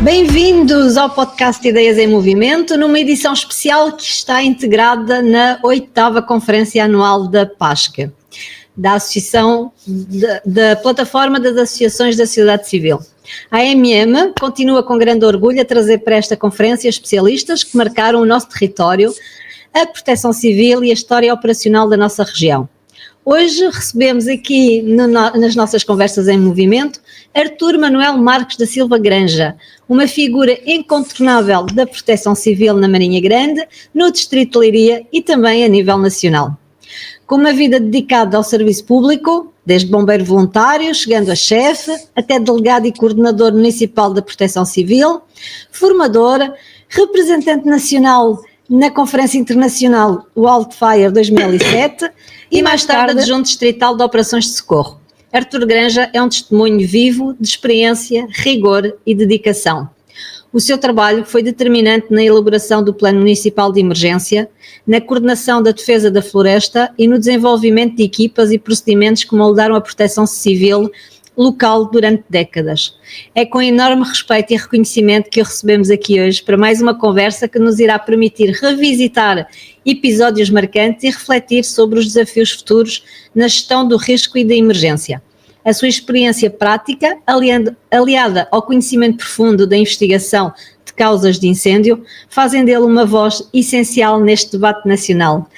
Bem-vindos ao podcast Ideias em Movimento, numa edição especial que está integrada na 8ª Conferência Anual da PASC, da Associação da Plataforma das Associações da Sociedade Civil. A AMM continua com grande orgulho a trazer para esta conferência especialistas que marcaram o nosso território, a proteção civil e a história operacional da nossa região. Hoje recebemos aqui nas nossas conversas em movimento Artur Manuel Marques da Silva Granja, uma figura incontornável da proteção civil na Marinha Grande, no distrito de Leiria e também a nível nacional. Com uma vida dedicada ao serviço público, desde bombeiro voluntário, chegando a chefe, até delegado e coordenador municipal da proteção civil, formadora, representante nacional na Conferência Internacional Wildfire 2007 e mais tarde adjunto distrital de operações de socorro. Artur Granja é um testemunho vivo de experiência, rigor e dedicação. O seu trabalho foi determinante na elaboração do Plano Municipal de Emergência, na coordenação da defesa da floresta e no desenvolvimento de equipas e procedimentos que moldaram a proteção civil local durante décadas. É com enorme respeito e reconhecimento que o recebemos aqui hoje para mais uma conversa que nos irá permitir revisitar episódios marcantes e refletir sobre os desafios futuros na gestão do risco e da emergência. A sua experiência prática, aliada ao conhecimento profundo da investigação de causas de incêndio, fazem dele uma voz essencial neste debate nacional.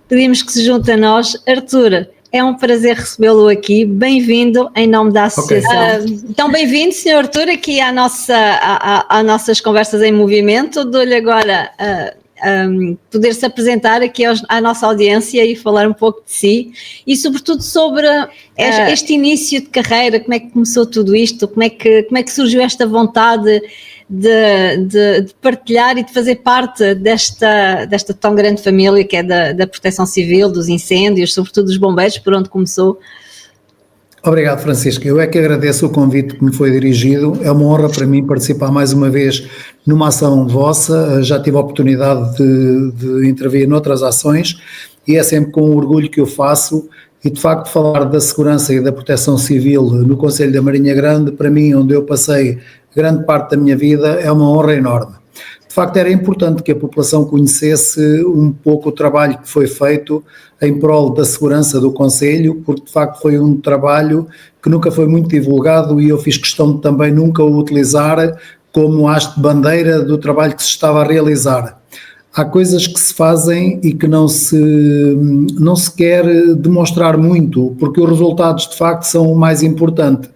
Pedimos que se junte a nós. Artur, é um prazer recebê-lo aqui. Bem-vindo em nome da Associação. Okay. Então, bem-vindo, Sr. Artur, aqui às nossas conversas em movimento. Dou-lhe agora poder-se apresentar aqui à nossa audiência e falar um pouco de si e, sobretudo, sobre este início de carreira, como é que começou tudo isto, como é que surgiu esta vontade de partilhar e de fazer parte desta tão grande família que é da proteção civil, dos incêndios, sobretudo dos bombeiros, por onde começou. Obrigado, Francisco. Eu é que agradeço o convite que me foi dirigido. É uma honra para mim participar mais uma vez numa ação vossa. Já tive a oportunidade de intervir noutras ações e é sempre com orgulho que eu faço. E, de facto, falar da segurança e da proteção civil no Conselho da Marinha Grande, para mim, onde eu passei grande parte da minha vida, é uma honra enorme. De facto, era importante que a população conhecesse um pouco o trabalho que foi feito em prol da segurança do Conselho, porque de facto foi um trabalho que nunca foi muito divulgado e eu fiz questão de também nunca o utilizar como haste de bandeira do trabalho que se estava a realizar. Há coisas que se fazem e que não se quer demonstrar muito, porque os resultados de facto são o mais importante.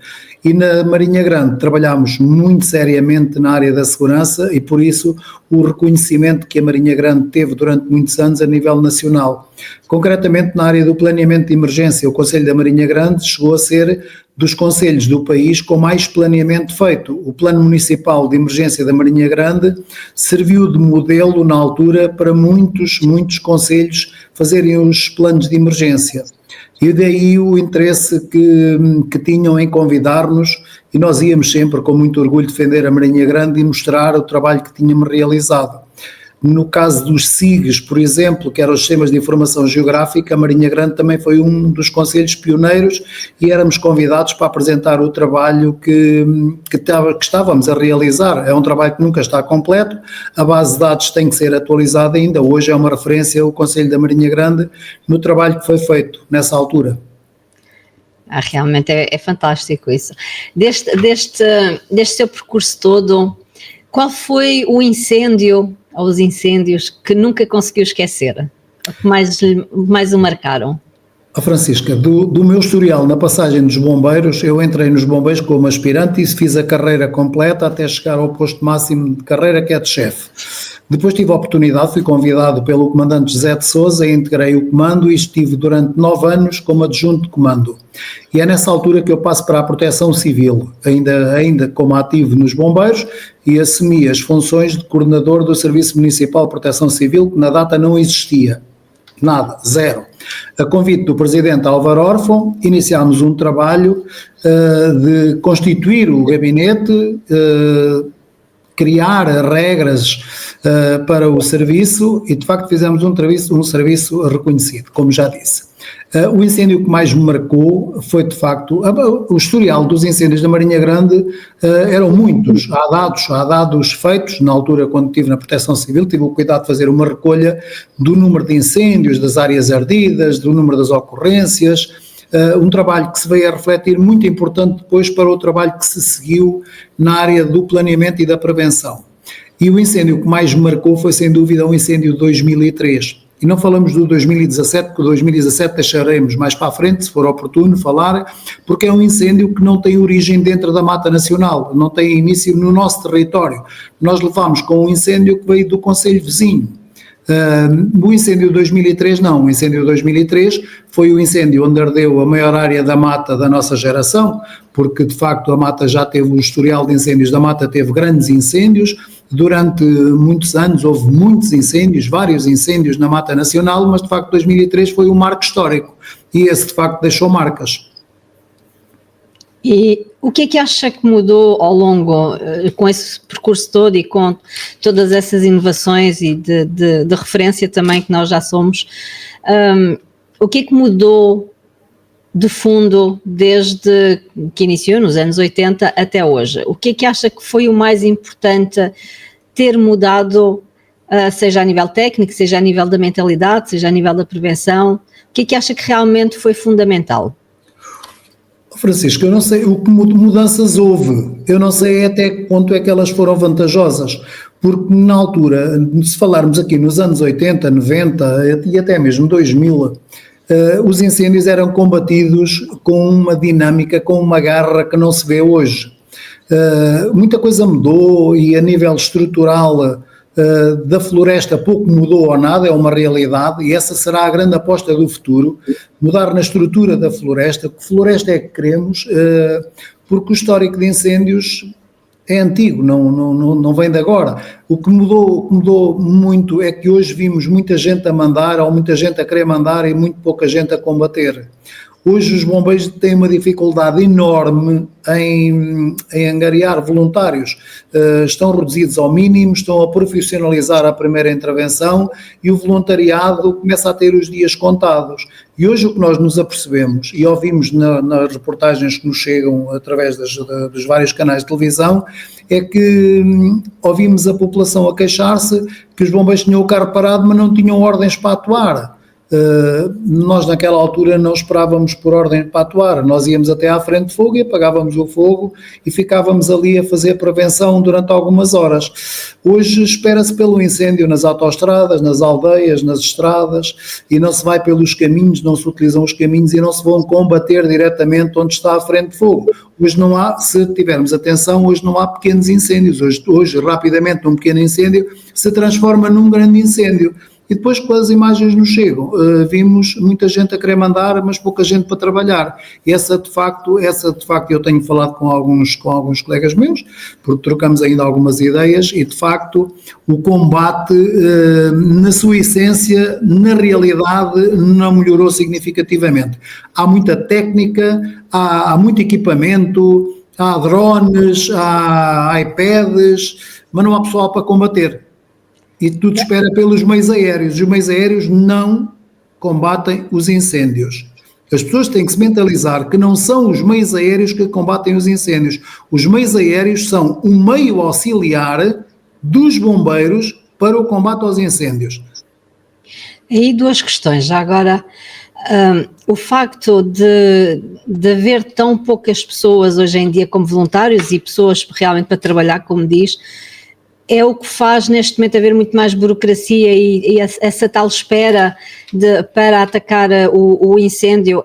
E na Marinha Grande trabalhámos muito seriamente na área da segurança e por isso o reconhecimento que a Marinha Grande teve durante muitos anos a nível nacional. Concretamente na área do planeamento de emergência, o Conselho da Marinha Grande chegou a ser dos conselhos do país com mais planeamento feito. O Plano Municipal de Emergência da Marinha Grande serviu de modelo na altura para muitos conselhos fazerem os planos de emergência. E daí o interesse que tinham em convidar-nos e nós íamos sempre com muito orgulho defender a Marinha Grande e mostrar o trabalho que tínhamos realizado. No caso dos SIGs, por exemplo, que eram os Sistemas de Informação Geográfica, a Marinha Grande também foi um dos conselhos pioneiros e éramos convidados para apresentar o trabalho que estávamos a realizar. É um trabalho que nunca está completo, a base de dados tem que ser atualizada ainda, hoje é uma referência o Conselho da Marinha Grande no trabalho que foi feito nessa altura. Realmente é fantástico isso. Deste seu percurso todo, qual foi o incêndio ou os incêndios que nunca conseguiu esquecer, que mais o marcaram? Francisca, do meu historial na passagem dos bombeiros, eu entrei nos bombeiros como aspirante e fiz a carreira completa até chegar ao posto máximo de carreira, que é de chefe. Depois tive a oportunidade, fui convidado pelo comandante José de Sousa, integrei o comando e estive durante 9 anos como adjunto de comando. E é nessa altura que eu passo para a proteção civil, ainda como ativo nos bombeiros, e assumi as funções de coordenador do Serviço Municipal de Proteção Civil, que na data não existia. Nada, zero. A convite do Presidente Álvaro Orfão, iniciámos um trabalho de constituir o gabinete, criar regras para o serviço e de facto fizemos um serviço reconhecido, como já disse. O incêndio que mais me marcou foi, de facto, o historial dos incêndios da Marinha Grande. Eram muitos. Há dados feitos, na altura, quando estive na Proteção Civil, tive o cuidado de fazer uma recolha do número de incêndios, das áreas ardidas, do número das ocorrências, um trabalho que se veio a refletir muito importante depois para o trabalho que se seguiu na área do planeamento e da prevenção. E o incêndio que mais me marcou foi, sem dúvida, o incêndio de 2003. E não falamos do 2017, porque o 2017 deixaremos mais para a frente, se for oportuno falar, porque é um incêndio que não tem origem dentro da Mata Nacional, não tem início no nosso território. Nós levámos com um incêndio que veio do concelho vizinho. O incêndio de 2003 não, o incêndio de 2003 foi o incêndio onde ardeu a maior área da mata da nossa geração, porque de facto a mata já teve o historial de incêndios, da mata teve grandes incêndios, durante muitos anos houve muitos incêndios, vários incêndios na Mata Nacional, mas de facto 2003 foi um marco histórico e esse de facto deixou marcas. E o que é que acha que mudou ao longo, com esse percurso todo e com todas essas inovações e de referência também que nós já somos, o que é que mudou de fundo desde que iniciou nos anos 80 até hoje? O que é que acha que foi o mais importante ter mudado, seja a nível técnico, seja a nível da mentalidade, seja a nível da prevenção? O que é que acha que realmente foi fundamental? Francisco, eu não sei o que mudanças houve, eu não sei até que ponto é que elas foram vantajosas, porque na altura, se falarmos aqui nos anos 80, 90 e até mesmo 2000, os incêndios eram combatidos com uma dinâmica, com uma garra que não se vê hoje. Muita coisa mudou e a nível estrutural da floresta pouco mudou ou nada, é uma realidade e essa será a grande aposta do futuro, mudar na estrutura da floresta. Que floresta é que queremos? Porque o histórico de incêndios é antigo, não vem de agora. O que mudou muito é que hoje vimos muita gente a mandar ou muita gente a querer mandar e muito pouca gente a combater. Hoje os bombeiros têm uma dificuldade enorme em angariar voluntários, estão reduzidos ao mínimo, estão a profissionalizar a primeira intervenção e o voluntariado começa a ter os dias contados. E hoje o que nós nos apercebemos e ouvimos nas reportagens que nos chegam através dos vários canais de televisão é que ouvimos a população a queixar-se que os bombeiros tinham o carro parado mas não tinham ordens para atuar. Nós naquela altura não esperávamos por ordem para atuar, nós íamos até à frente de fogo e apagávamos o fogo e ficávamos ali a fazer prevenção durante algumas horas. Hoje espera-se pelo incêndio nas autoestradas, nas aldeias, nas estradas e não se vai pelos caminhos, não se utilizam os caminhos e não se vão combater diretamente onde está a frente de fogo. Hoje não há, se tivermos atenção, hoje não há pequenos incêndios, hoje rapidamente um pequeno incêndio se transforma num grande incêndio. E depois, quando as imagens nos chegam, vimos muita gente a querer mandar, mas pouca gente para trabalhar. E essa de facto eu tenho falado com alguns colegas meus, porque trocamos ainda algumas ideias, e de facto o combate, na sua essência, na realidade, não melhorou significativamente. Há muita técnica, há muito equipamento, há drones, há iPads, mas não há pessoal para combater. E tudo espera pelos meios aéreos. Os meios aéreos não combatem os incêndios. As pessoas têm que se mentalizar que não são os meios aéreos que combatem os incêndios. Os meios aéreos são um meio auxiliar dos bombeiros para o combate aos incêndios. Aí duas questões. Já agora, o facto de haver tão poucas pessoas hoje em dia como voluntários e pessoas realmente para trabalhar, como diz, é o que faz neste momento haver muito mais burocracia e essa tal espera para atacar o incêndio.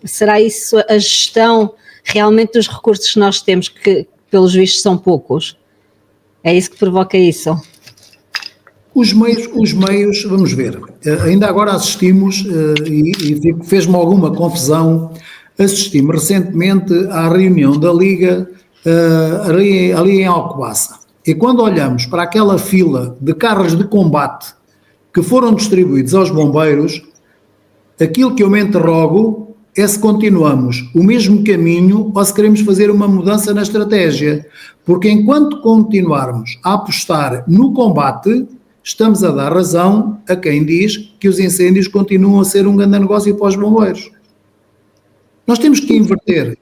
Será isso a gestão realmente dos recursos que nós temos, que pelos vistos são poucos? É isso que provoca isso? Os meios, vamos ver, ainda agora assistimos, e fez-me alguma confusão, assistimos recentemente à reunião da Liga ali em Alcobaça. E quando olhamos para aquela fila de carros de combate que foram distribuídos aos bombeiros, aquilo que eu me interrogo é se continuamos o mesmo caminho ou se queremos fazer uma mudança na estratégia. Porque enquanto continuarmos a apostar no combate, estamos a dar razão a quem diz que os incêndios continuam a ser um grande negócio para os bombeiros. Nós temos que inverter.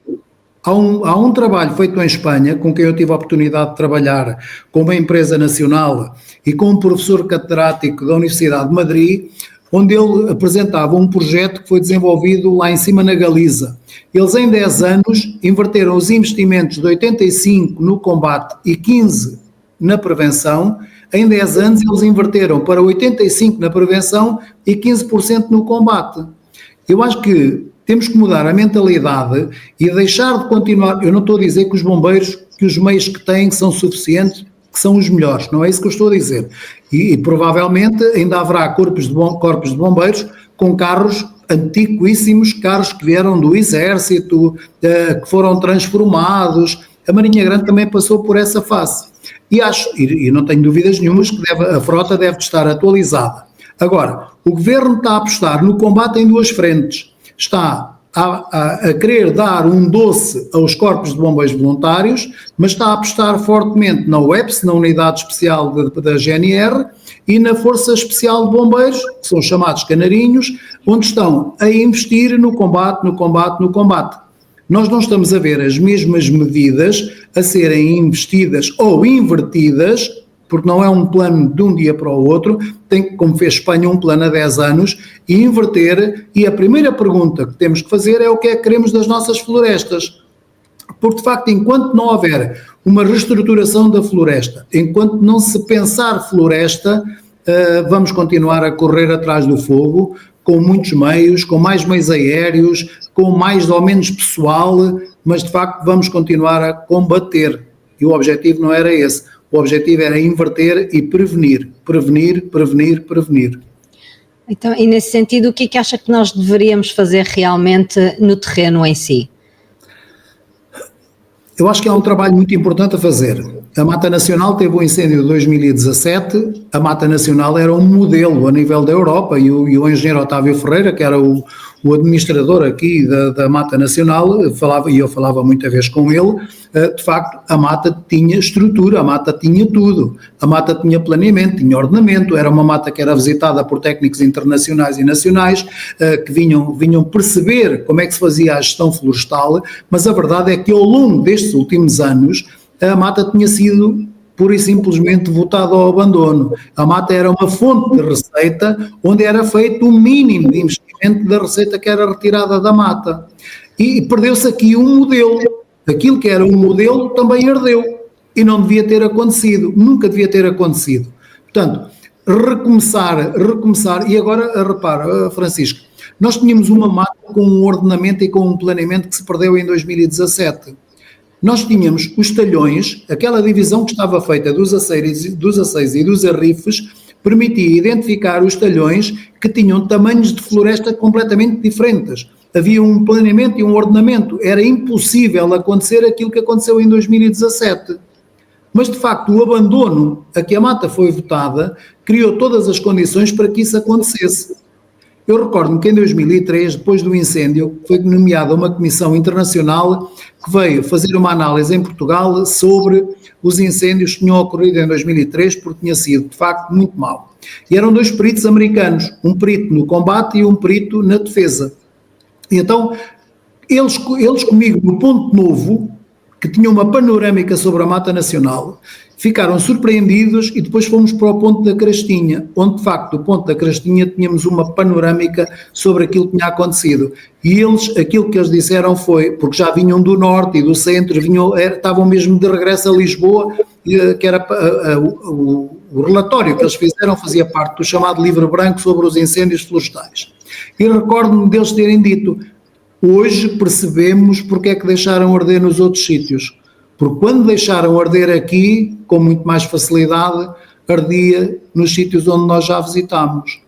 Há um trabalho feito em Espanha, com quem eu tive a oportunidade de trabalhar, com uma empresa nacional e com um professor catedrático da Universidade de Madrid, onde ele apresentava um projeto que foi desenvolvido lá em cima na Galiza. Eles em 10 anos inverteram os investimentos de 85 no combate e 15 na prevenção. Em 10 anos eles inverteram para 85 na prevenção e 15% no combate. Eu acho que temos que mudar a mentalidade e deixar de continuar. Eu não estou a dizer que os bombeiros, que os meios que têm são suficientes, que são os melhores, não é isso que eu estou a dizer. E provavelmente ainda haverá corpos de bombeiros com carros antiquíssimos, carros que vieram do exército, que foram transformados. A Marinha Grande também passou por essa fase. E acho, e não tenho dúvidas nenhumas, que a frota deve estar atualizada. Agora, o Governo está a apostar no combate em duas frentes. Está a querer dar um doce aos corpos de bombeiros voluntários, mas está a apostar fortemente na UEPS, na Unidade Especial da GNR, e na Força Especial de Bombeiros, que são chamados canarinhos, onde estão a investir no combate. Nós não estamos a ver as mesmas medidas a serem investidas ou invertidas, porque não é um plano de um dia para o outro, tem, como fez Espanha, um plano a 10 anos, e inverter, e a primeira pergunta que temos que fazer é o que é que queremos das nossas florestas. Porque, de facto, enquanto não houver uma reestruturação da floresta, enquanto não se pensar floresta, vamos continuar a correr atrás do fogo, com muitos meios, com mais meios aéreos, com mais ou menos pessoal, mas, de facto, vamos continuar a combater. E o objetivo não era esse. O objetivo era inverter e prevenir. Então, e nesse sentido, o que é que acha que nós deveríamos fazer realmente no terreno em si? Eu acho que há um trabalho muito importante a fazer. A Mata Nacional teve um incêndio de 2017, a Mata Nacional era um modelo a nível da Europa e o engenheiro Otávio Ferreira, que era o administrador aqui da Mata Nacional, eu falava muita vez com ele, de facto a Mata tinha estrutura, a Mata tinha tudo, a Mata tinha planeamento, tinha ordenamento, era uma Mata que era visitada por técnicos internacionais e nacionais, que vinham perceber como é que se fazia a gestão florestal, mas a verdade é que ao longo destes últimos anos a Mata tinha sido pura e simplesmente votada ao abandono. A Mata era uma fonte de receita onde era feito o mínimo de investimento da receita que era retirada da Mata. E perdeu-se aqui um modelo. Aquilo que era um modelo também ardeu. E não devia ter acontecido. Nunca devia ter acontecido. Portanto, recomeçar. E agora, repara, Francisco, nós tínhamos uma Mata com um ordenamento e com um planeamento que se perdeu em 2017. Nós tínhamos os talhões, aquela divisão que estava feita dos aceiros e dos arrifes, permitia identificar os talhões que tinham tamanhos de floresta completamente diferentes. Havia um planeamento e um ordenamento. Era impossível acontecer aquilo que aconteceu em 2017. Mas, de facto, o abandono a que a Mata foi votada criou todas as condições para que isso acontecesse. Eu recordo-me que em 2003, depois do incêndio, foi nomeada uma comissão internacional que veio fazer uma análise em Portugal sobre os incêndios que tinham ocorrido em 2003, porque tinha sido, de facto, muito mau. E eram dois peritos americanos, um perito no combate e um perito na defesa. E então, eles comigo, no Ponto Novo, que tinha uma panorâmica sobre a Mata Nacional, ficaram surpreendidos e depois fomos para o Ponto da Crastinha, onde de facto do Ponto da Crastinha tínhamos uma panorâmica sobre aquilo que tinha acontecido. E aquilo que eles disseram foi, porque já vinham do norte e do centro, estavam mesmo de regresso a Lisboa, que era o relatório que eles fizeram fazia parte do chamado livro branco sobre os incêndios florestais. E recordo-me deles terem dito, hoje percebemos porque é que deixaram arder nos outros sítios. Porque quando deixaram arder aqui, com muito mais facilidade, ardia nos sítios onde nós já visitámos.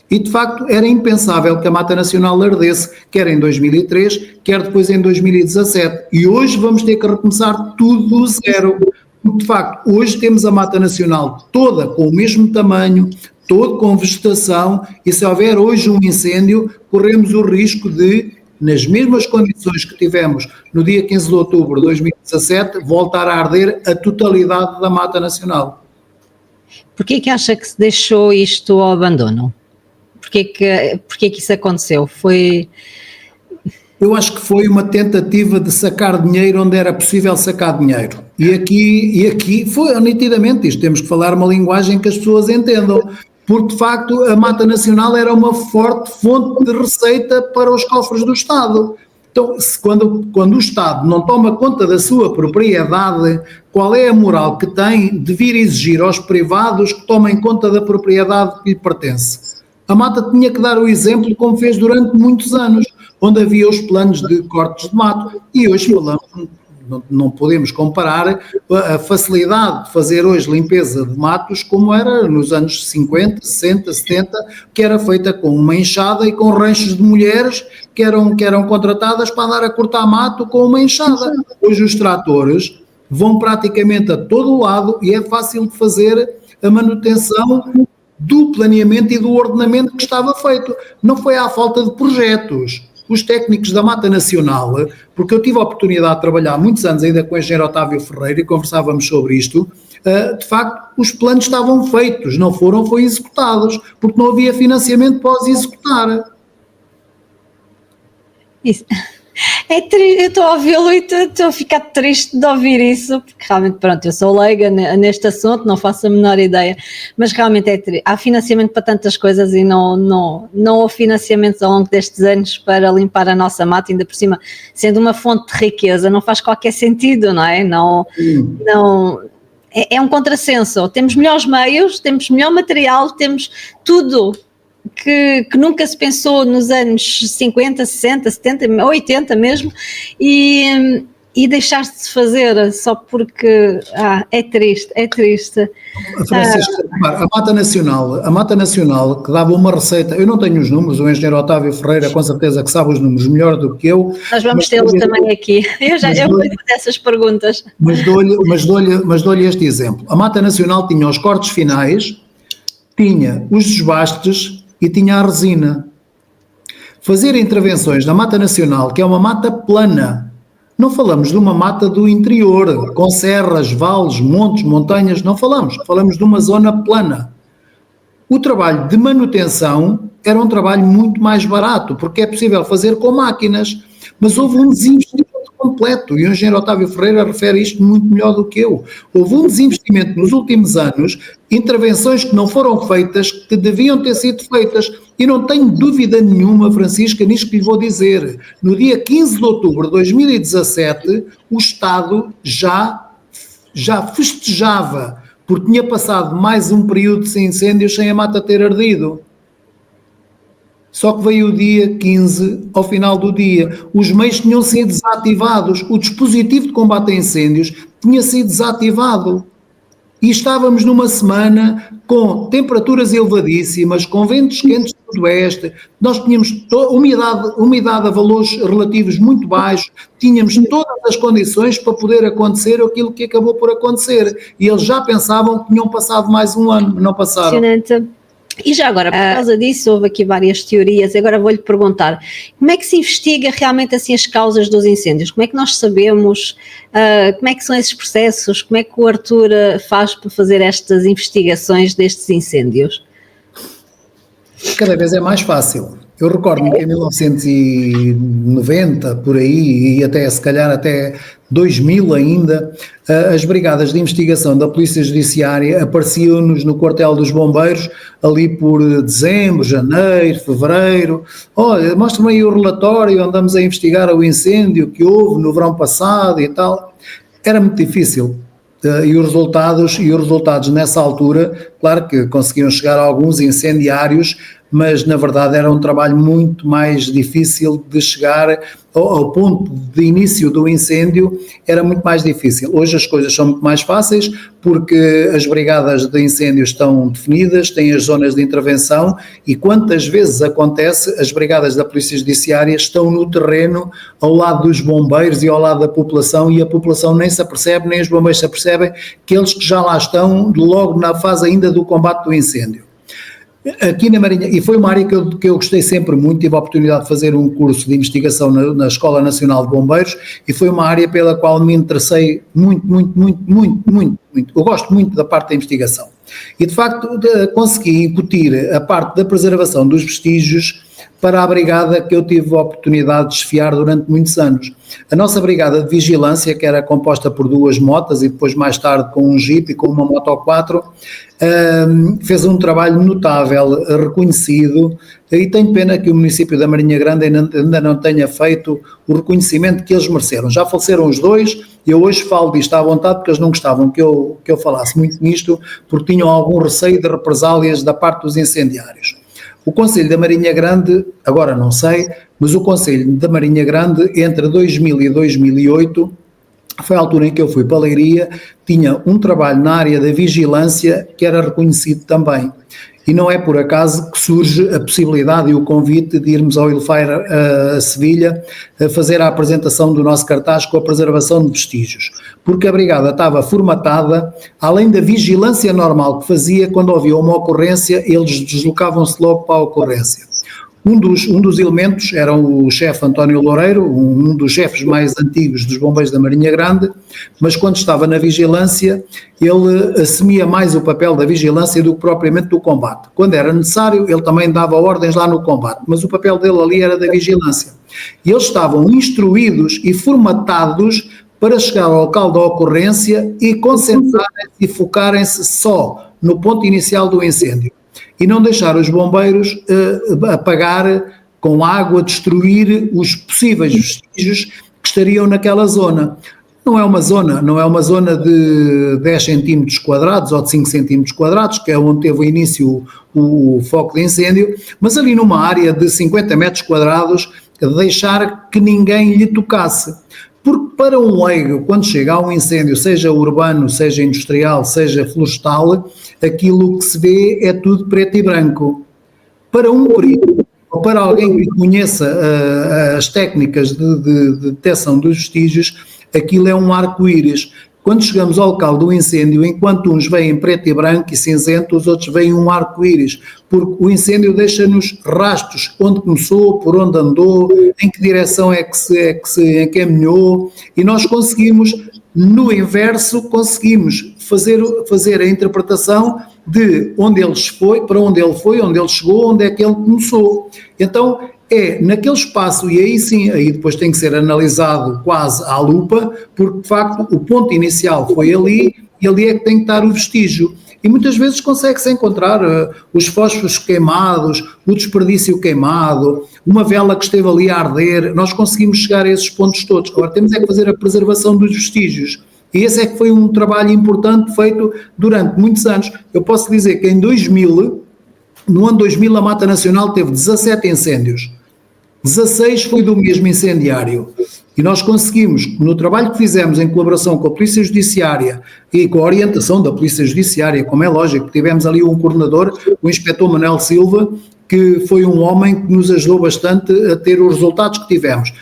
E, de facto, era impensável que a Mata Nacional ardesse, quer em 2003, quer depois em 2017. E hoje vamos ter que recomeçar tudo do zero. De facto, hoje temos a Mata Nacional toda com o mesmo tamanho, todo com vegetação, e se houver hoje um incêndio, corremos o risco de, nas mesmas condições que tivemos no dia 15 de outubro de 2017, voltar a arder a totalidade da Mata Nacional. Porquê que acha que se deixou isto ao abandono? Porquê que isso aconteceu? Eu acho que foi uma tentativa de sacar dinheiro onde era possível sacar dinheiro. E aqui foi nitidamente isto. Temos que falar uma linguagem que as pessoas entendam. Porque, de facto, a Mata Nacional era uma forte fonte de receita para os cofres do Estado. Então, quando o Estado não toma conta da sua propriedade, qual é a moral que tem de vir exigir aos privados que tomem conta da propriedade que lhe pertence? A Mata tinha que dar o exemplo como fez durante muitos anos, onde havia os planos de cortes de mato, e hoje falamos, não podemos comparar a facilidade de fazer hoje limpeza de matos como era nos anos 50, 60, 70, que era feita com uma enxada e com ranchos de mulheres que eram contratadas para andar a cortar mato com uma enxada. Hoje os tratores vão praticamente a todo o lado e é fácil de fazer a manutenção do planeamento e do ordenamento que estava feito. Não foi à falta de projetos. Os técnicos da Mata Nacional, porque eu tive a oportunidade de trabalhar muitos anos ainda com o engenheiro Otávio Ferreira e conversávamos sobre isto, de facto os planos estavam feitos, não foi executados, porque não havia financiamento para os executar. Isso. É triste, eu estou a ouvi-lo e estou a ficar triste de ouvir isso, porque realmente, pronto, eu sou leiga neste assunto, não faço a menor ideia, mas realmente é triste. Há financiamento para tantas coisas e não houve financiamentos ao longo destes anos para limpar a nossa mata, ainda por cima, sendo uma fonte de riqueza, não faz qualquer sentido, não é? É um contrassenso. Temos melhores meios, temos melhor material, temos tudo que nunca se pensou nos anos 50, 60, 70, 80 mesmo, e deixar-se de fazer só porque é triste. Francisco, a Mata Nacional que dava uma receita, eu não tenho os números, o engenheiro Otávio Ferreira com certeza que sabe os números melhor do que eu. Nós vamos tê-los também aqui, eu vou fazer essas perguntas. Mas dou-lhe este exemplo. A Mata Nacional tinha os cortes finais, tinha os desbastes e tinha a resina. Fazer intervenções na Mata Nacional, que é uma mata plana, não falamos de uma mata do interior, com serras, vales, montes, montanhas, não falamos de uma zona plana. O trabalho de manutenção era um trabalho muito mais barato, porque é possível fazer com máquinas, mas houve um desinvestimento completo, e o engenheiro Otávio Ferreira refere isto muito melhor do que eu. Houve um desinvestimento nos últimos anos, intervenções que não foram feitas, que deviam ter sido feitas, e não tenho dúvida nenhuma, Francisca, nisto que lhe vou dizer. No dia 15 de outubro de 2017, o Estado já festejava, porque tinha passado mais um período sem incêndios sem a mata ter ardido. Só que veio o dia 15, ao final do dia, os meios tinham sido desativados, o dispositivo de combate a incêndios tinha sido desativado. E estávamos numa semana com temperaturas elevadíssimas, com ventos quentes do sudoeste, nós tínhamos umidade a valores relativos muito baixos, tínhamos todas as condições para poder acontecer aquilo que acabou por acontecer. E eles já pensavam que tinham passado mais um ano, não passaram. E já agora, por causa disso, houve aqui várias teorias, agora vou-lhe perguntar, como é que se investiga realmente assim as causas dos incêndios? Como é que nós sabemos, como é que são esses processos, como é que o Artur faz para fazer estas investigações destes incêndios? Cada vez é mais fácil. Eu recordo-me que em 1990, por aí, e até se calhar até 2000 ainda, as brigadas de investigação da Polícia Judiciária apareciam-nos no quartel dos bombeiros ali por dezembro, janeiro, fevereiro. Olha, mostra-me aí o relatório, andamos a investigar o incêndio que houve no verão passado e tal. Era muito difícil. E os resultados nessa altura, claro que conseguiam chegar a alguns incendiários, mas na verdade era um trabalho muito mais difícil de chegar ao ponto de início do incêndio, era muito mais difícil. Hoje as coisas são muito mais fáceis porque as brigadas de incêndio estão definidas, têm as zonas de intervenção e quantas vezes acontece, as brigadas da Polícia Judiciária estão no terreno ao lado dos bombeiros e ao lado da população e a população nem se apercebe, nem os bombeiros se apercebem que eles que já lá estão logo na fase ainda do combate do incêndio. Aqui na Marinha, e foi uma área que eu gostei sempre muito, tive a oportunidade de fazer um curso de investigação na Escola Nacional de Bombeiros e foi uma área pela qual me interessei muito. Eu gosto muito da parte da investigação. E de facto consegui incutir a parte da preservação dos vestígios para a brigada que eu tive a oportunidade de chefiar durante muitos anos. A nossa brigada de vigilância, que era composta por 2 motas e depois mais tarde com um Jeep e com uma Moto 4, fez um trabalho notável, reconhecido, e tenho pena que o município da Marinha Grande ainda não tenha feito o reconhecimento que eles mereceram. Já faleceram os 2, e eu hoje falo disto à vontade porque eles não gostavam que eu falasse muito nisto, porque tinham algum receio de represálias da parte dos incendiários. O Conselho da Marinha Grande, agora não sei, mas o Conselho da Marinha Grande, entre 2000 e 2008, foi a altura em que eu fui para a Leiria, tinha um trabalho na área da vigilância que era reconhecido também. E não é por acaso que surge a possibilidade e o convite de irmos ao Ilfire a Sevilha a fazer a apresentação do nosso cartaz com a preservação de vestígios, porque a brigada estava formatada, além da vigilância normal que fazia, quando havia uma ocorrência, eles deslocavam-se logo para a ocorrência. Um dos elementos era o chefe António Loureiro, um dos chefes mais antigos dos bombeiros da Marinha Grande, mas quando estava na vigilância, ele assumia mais o papel da vigilância do que propriamente do combate. Quando era necessário, ele também dava ordens lá no combate, mas o papel dele ali era da vigilância. E eles estavam instruídos e formatados para chegar ao local da ocorrência e concentrarem-se e focarem-se só no ponto inicial do incêndio. E não deixar os bombeiros apagar com água, destruir os possíveis vestígios que estariam naquela zona. Não é uma zona de 10 centímetros quadrados ou de 5 centímetros quadrados, que é onde teve início o foco de incêndio, mas ali numa área de 50 metros quadrados, deixar que ninguém lhe tocasse. Porque para um leigo, quando chega a um incêndio, seja urbano, seja industrial, seja florestal, aquilo que se vê é tudo preto e branco. Para um perito, ou para alguém que conheça as técnicas de detecção dos vestígios, aquilo é um arco-íris. Quando chegamos ao local do incêndio, enquanto uns veem preto e branco e cinzento, os outros veem um arco-íris, porque o incêndio deixa-nos rastros, onde começou, por onde andou, em que direção é que se encaminhou, e nós conseguimos, no inverso, fazer a interpretação de onde ele foi, para onde ele foi, onde ele chegou, onde é que ele começou. Então, é naquele espaço, e aí sim, aí depois tem que ser analisado quase à lupa, porque de facto o ponto inicial foi ali, e ali é que tem que estar o vestígio. E muitas vezes consegue-se encontrar os fósforos queimados, o desperdício queimado, uma vela que esteve ali a arder, nós conseguimos chegar a esses pontos todos. Agora temos é que fazer a preservação dos vestígios. E esse é que foi um trabalho importante feito durante muitos anos. Eu posso dizer que no ano 2000 a Mata Nacional teve 17 incêndios, 16 foi do mesmo incendiário, e nós conseguimos, no trabalho que fizemos em colaboração com a Polícia Judiciária e com a orientação da Polícia Judiciária, como é lógico, tivemos ali um coordenador, o inspetor Manuel Silva, que foi um homem que nos ajudou bastante a ter os resultados que tivemos.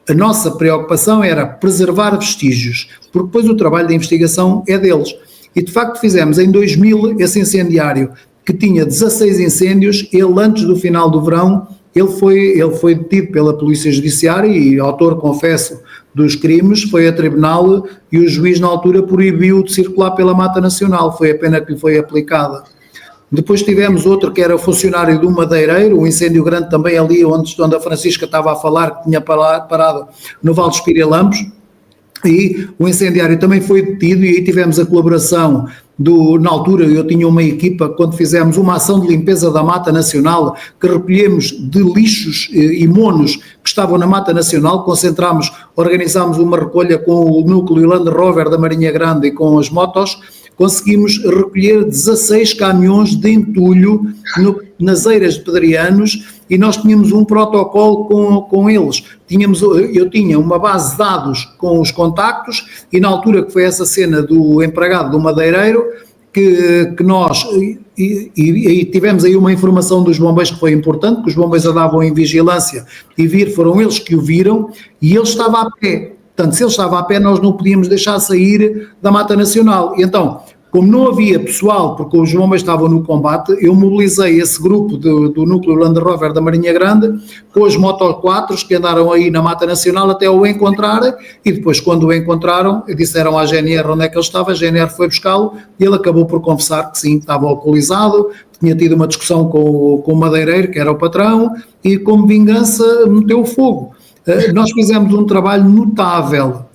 A nossa preocupação era preservar vestígios, porque depois o trabalho de investigação é deles. E de facto fizemos em 2000 esse incendiário, que tinha 16 incêndios. Ele, antes do final do verão, ele foi detido pela Polícia Judiciária e autor, confesso, dos crimes, foi a tribunal e o juiz na altura proibiu de circular pela Mata Nacional, foi a pena que lhe foi aplicada. Depois tivemos outro que era funcionário do madeireiro, um incêndio grande também ali onde a Francisca estava a falar, que tinha parado no Vale dos Pirilampos, e o incendiário também foi detido, e aí tivemos a colaboração na altura eu tinha uma equipa, quando fizemos uma ação de limpeza da Mata Nacional, que recolhemos de lixos e monos que estavam na Mata Nacional, organizámos uma recolha com o núcleo Land Rover da Marinha Grande e com as motos, conseguimos recolher 16 caminhões de entulho nas eiras de Pedrianos, e nós tínhamos um protocolo com eles. Eu tinha uma base de dados com os contactos, e na altura que foi essa cena do empregado do madeireiro, que nós e tivemos aí uma informação dos bombeiros que foi importante, que os bombeiros andavam em vigilância e foram eles que o viram, e ele estava a pé. Portanto, se ele estava a pé, nós não podíamos deixar sair da Mata Nacional. E então, Como não havia pessoal, porque os bombeiros estavam no combate, eu mobilizei esse grupo do núcleo Land Rover da Marinha Grande com os Moto 4 que andaram aí na Mata Nacional até o encontrarem, e depois quando o encontraram disseram à GNR onde é que ele estava, a GNR foi buscá-lo e ele acabou por confessar que sim, estava alcoolizado, tinha tido uma discussão com o madeireiro, que era o patrão, e como vingança meteu o fogo. Nós fizemos um trabalho notável,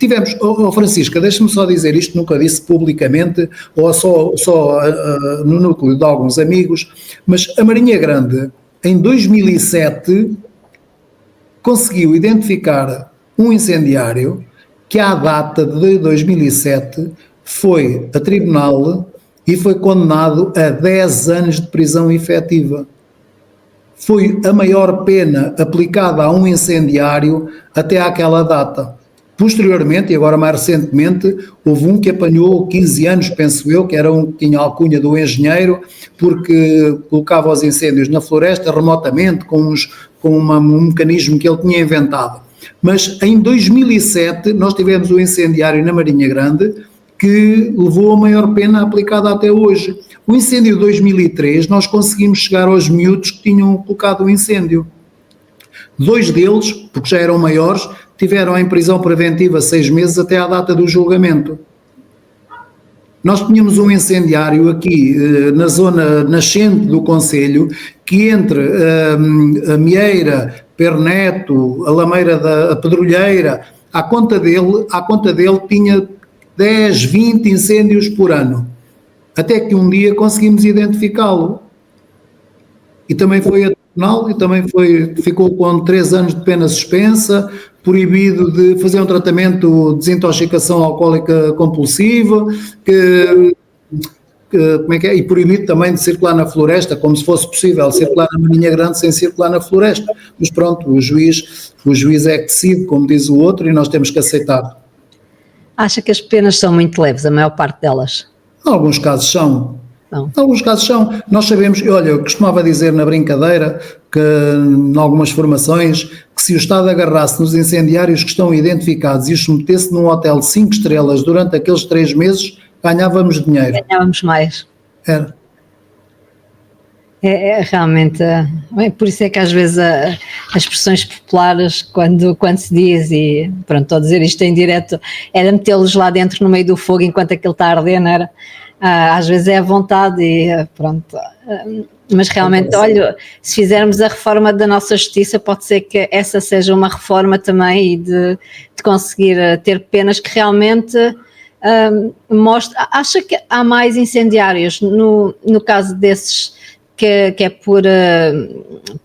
tivemos, Francisca, deixa-me só dizer isto, nunca disse publicamente, ou só no núcleo de alguns amigos, mas a Marinha Grande, em 2007, conseguiu identificar um incendiário que, à data de 2007, foi a tribunal e foi condenado a 10 anos de prisão efetiva. Foi a maior pena aplicada a um incendiário até àquela data. Posteriormente, e agora mais recentemente, houve um que apanhou 15 anos, penso eu, que era um que tinha a alcunha do engenheiro, porque colocava os incêndios na floresta remotamente, com um mecanismo que ele tinha inventado. Mas em 2007 nós tivemos um incendiário na Marinha Grande que levou a maior pena aplicada até hoje. O incêndio de 2003 nós conseguimos chegar aos miúdos que tinham colocado o incêndio. 2 deles, porque já eram maiores, tiveram em prisão preventiva 6 meses até à data do julgamento. Nós tínhamos um incendiário aqui na zona nascente do concelho, que entre a Mieira, Perneto, a Lameira da Pedrolheira, à conta dele tinha 10, 20 incêndios por ano. Até que um dia conseguimos identificá-lo. E também foi a tribunal, e também ficou com 3 anos de pena suspensa, proibido de fazer um tratamento de desintoxicação alcoólica compulsiva, e proibido também de circular na floresta, como se fosse possível circular na Marinha Grande sem circular na floresta. Mas pronto, o juiz é que decide, como diz o outro, e nós temos que aceitar. Acha que as penas são muito leves, a maior parte delas? Em alguns casos são. Não. Em alguns casos são. Nós sabemos, olha, eu costumava dizer na brincadeira, que em algumas formações, que se o Estado agarrasse nos incendiários que estão identificados e os metesse num hotel de 5 estrelas durante aqueles 3 meses, ganhávamos dinheiro. Ganhávamos mais. Era. É realmente, por isso é que às vezes as expressões populares, quando se diz, e pronto, estou a dizer isto em direto, era metê-los lá dentro no meio do fogo enquanto aquilo está a arder, não era? Às vezes é à vontade e pronto, mas realmente, olha, se fizermos a reforma da nossa justiça, pode ser que essa seja uma reforma também, e de conseguir ter penas que realmente mostre. Acha que há mais incendiários no caso desses que é